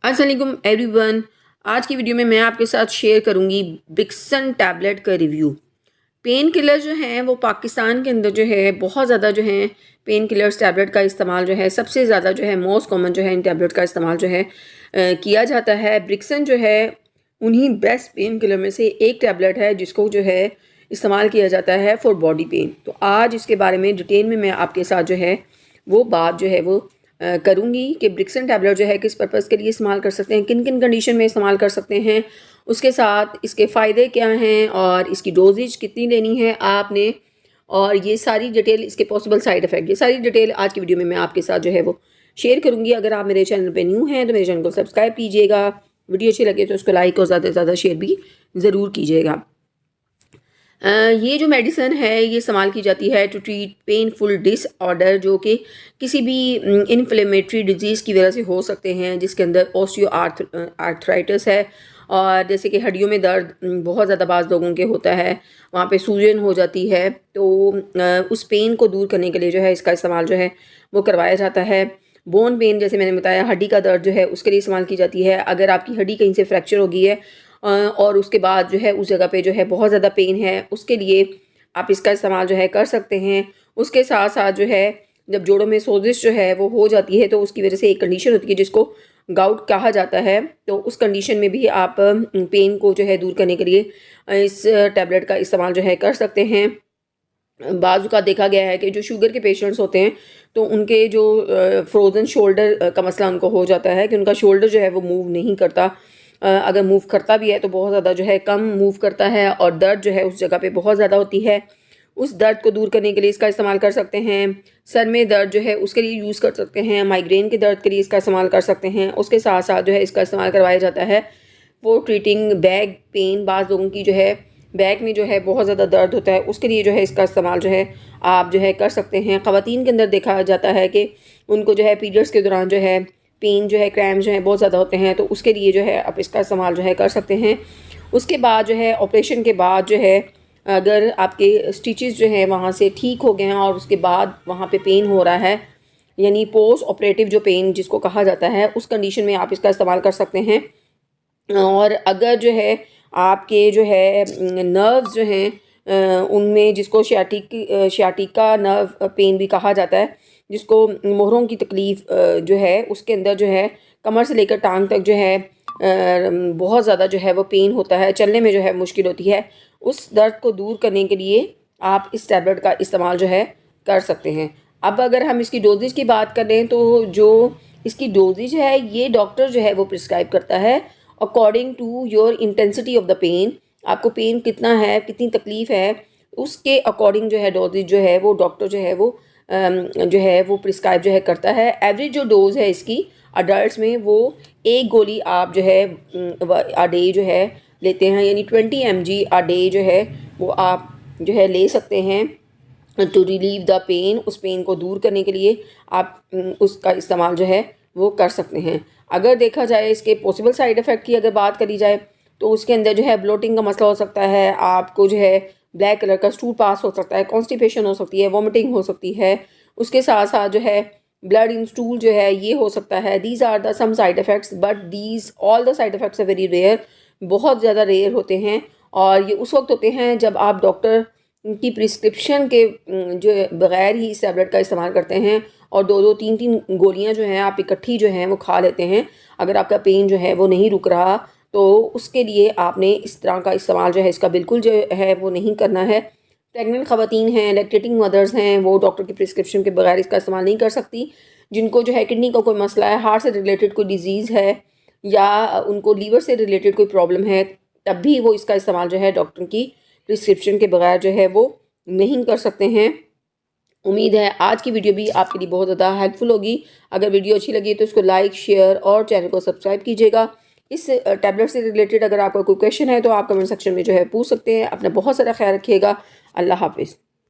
अस्सलाम वालेकुम एवरीवन। आज की वीडियो में मैं आपके साथ शेयर करूंगी ब्रिक्सन टैबलेट का रिव्यू। पेन किलर जो हैं वो पाकिस्तान के अंदर जो है बहुत ज़्यादा जो है पेन किलर्स टैबलेट का इस्तेमाल जो है सबसे ज़्यादा जो है मोस्ट कॉमन जो है इन टैबलेट का इस्तेमाल जो है किया जाता है। ब्रिक्सन जो है उन्हीं बेस्ट पेन किलर में से एक टैबलेट है जिसको जो है इस्तेमाल किया जाता है फॉर बॉडी पेन। तो आज इसके बारे में डिटेल में मैं आपके साथ जो है वो बात जो है वो करूँगी कि ब्रिक्सन टैबलेट जो है किस पर्पज़ के लिए इस्तेमाल कर सकते हैं, किन किन कंडीशन में इस्तेमाल कर सकते हैं, उसके साथ इसके फ़ायदे क्या हैं और इसकी डोजेज कितनी लेनी है आपने, और ये सारी डिटेल, इसके पॉसिबल साइड इफ़ेक्ट, ये सारी डिटेल आज की वीडियो में मैं आपके साथ जो है वो शेयर करूँगी। अगर आप मेरे चैनल पर न्यू हैं तो मेरे चैनल को सब्सक्राइब कीजिएगा, वीडियो अच्छी लगे तो उसको लाइक और ज़्यादा से ज़्यादा शेयर भी ज़रूर कीजिएगा। ये जो मेडिसिन है ये इस्तेमाल की जाती है टू ट्रीट पेनफुल डिसऑर्डर जो कि किसी भी इन्फ्लेमेटरी डिजीज़ की वजह से हो सकते हैं, जिसके अंदर ऑस्टियो आर्थराइटिस है, और जैसे कि हड्डियों में दर्द बहुत ज़्यादा बाज़ लोगों के होता है, वहाँ पे सूजन हो जाती है, तो उस पेन को दूर करने के लिए जो है इसका इस्तेमाल जो है वो करवाया जाता है। बोन पेन, जैसे मैंने बताया, हड्डी का दर्द जो है उसके लिए इस्तेमाल की जाती है। अगर आपकी हड्डी कहीं से फ्रैक्चर हो गई है और उसके बाद जो है उस जगह पे जो है बहुत ज़्यादा पेन है, उसके लिए आप इसका इस्तेमाल जो है कर सकते हैं। उसके साथ साथ जो है जब जोड़ों में सोजिश जो है वो हो जाती है तो उसकी वजह से एक कंडीशन होती है जिसको गाउट कहा जाता है, तो उस कंडीशन में भी आप पेन को जो है दूर करने के लिए इस टैबलेट का इस्तेमाल जो है कर सकते हैं। बाज़ का देखा गया है कि जो शुगर के पेशेंट्स होते हैं तो उनके जो फ्रोज़न शोल्डर का मसला उनको हो जाता है कि उनका शोल्डर जो है वो मूव नहीं करता, अगर मूव करता भी है तो बहुत ज़्यादा जो है कम मूव करता है, और दर्द जो है उस जगह पे बहुत ज़्यादा होती है। उस दर्द को दूर करने के लिए इसका इस्तेमाल कर सकते हैं। सर में दर्द जो है उसके लिए यूज़ कर सकते हैं। माइग्रेन के दर्द के लिए इसका इस्तेमाल कर सकते हैं। उसके साथ साथ जो है इसका इस्तेमाल करवाया जाता है फॉर ट्रीटिंग बैक पेन। बाज़ लोगों की जो है बैक में जो है बहुत ज़्यादा दर्द होता है, उसके लिए जो है इसका इस्तेमाल जो है आप जो है कर सकते हैं। ख़वातीन के अंदर देखा जाता है कि उनको जो है पीरियड्स के दौरान जो है पेन जो है, क्रैम्प जो है बहुत ज़्यादा होते हैं, तो उसके लिए जो है आप इसका इस्तेमाल जो है कर सकते हैं। उसके बाद जो है ऑपरेशन के बाद जो है अगर आपके स्टिचेस जो हैं वहाँ से ठीक हो गए हैं और उसके बाद वहाँ पे पेन हो रहा है, यानी पोस्ट ऑपरेटिव जो पेन जिसको कहा जाता है, उस कंडीशन में आप इसका इस्तेमाल कर सकते हैं। और अगर जो है आपके जो है नर्व्स जो हैं उनमें, जिसको शियाटिका नर्व पेन भी कहा जाता है, जिसको मोहरों की तकलीफ़ जो है उसके अंदर जो है कमर से लेकर टांग तक जो है बहुत ज़्यादा जो है वो पेन होता है, चलने में जो है मुश्किल होती है, उस दर्द को दूर करने के लिए आप इस टैबलेट का इस्तेमाल जो है कर सकते हैं। अब अगर हम इसकी डोजेज की बात करें तो जो इसकी डोजेज है ये डॉक्टर जो है वो प्रिस्क्राइब करता है according to your intensity of the pain. आपको पेन कितना है, कितनी तकलीफ़ है, उसके अकॉर्डिंग जो है डोजेज जो है वो डॉक्टर जो है वो प्रिस्क्राइब जो है करता है। एवरेज जो डोज़ है इसकी अडल्ट्स में वो एक गोली आप जो है अ डे जो है लेते हैं, यानी 20 mg अ डे जो है वो आप जो है ले सकते हैं टू रिलीव द पेन। उस पेन को दूर करने के लिए आप उसका इस्तेमाल जो है वो कर सकते हैं। अगर देखा जाए इसके पॉसिबल साइड इफ़ेक्ट की अगर बात करी जाए तो उसके अंदर जो है ब्लोटिंग का मसला हो सकता है, आपको जो है ब्लैक कलर का स्टूल पास हो सकता है, कॉन्स्टिपेशन हो सकती है, वॉमिटिंग हो सकती है, उसके साथ साथ जो है ब्लड इन स्टूल जो है ये हो सकता है। These are the some side effects, but these all the side effects are very rare, बहुत ज़्यादा रेयर होते हैं, और ये उस वक्त होते हैं जब आप डॉक्टर की प्रिस्क्रिप्शन के जो बग़ैर ही इस टैबलेट का इस्तेमाल करते हैं, और दो दो तीन तीन गोलियां जो हैं आप इकट्ठी जो हैं वो खा लेते हैं। अगर आपका पेन जो है वो नहीं रुक रहा तो उसके लिए आपने इस तरह का इस्तेमाल जो है इसका बिल्कुल जो है वो नहीं करना है। प्रेग्नेंट ख़वातीन हैं, लैक्टेटिंग मदर्स हैं, वो डॉक्टर की प्रिस्क्रिप्शन के बगैर इसका इस्तेमाल नहीं कर सकती। जिनको जो है किडनी का कोई मसला है, हार्ट से रिलेटेड कोई डिज़ीज़ है, या उनको लीवर से रिलेटेड कोई प्रॉब्लम है, तब भी वो इसका इस्तेमाल जो है डॉक्टर की प्रिस्क्रिप्शन के बगैर जो है वो नहीं कर सकते हैं। उम्मीद है आज की वीडियो भी आपके लिए बहुत ज़्यादा हेल्पफुल होगी। अगर वीडियो अच्छी लगी तो इसको लाइक, शेयर और चैनल को सब्सक्राइब कीजिएगा। इस टैबलेट से रिलेटेड अगर आपका कोई क्वेश्चन है तो आप कमेंट सेक्शन में जो है पूछ सकते हैं। अपना बहुत सारा ख्याल रखिएगा। अल्लाह हाफिज़।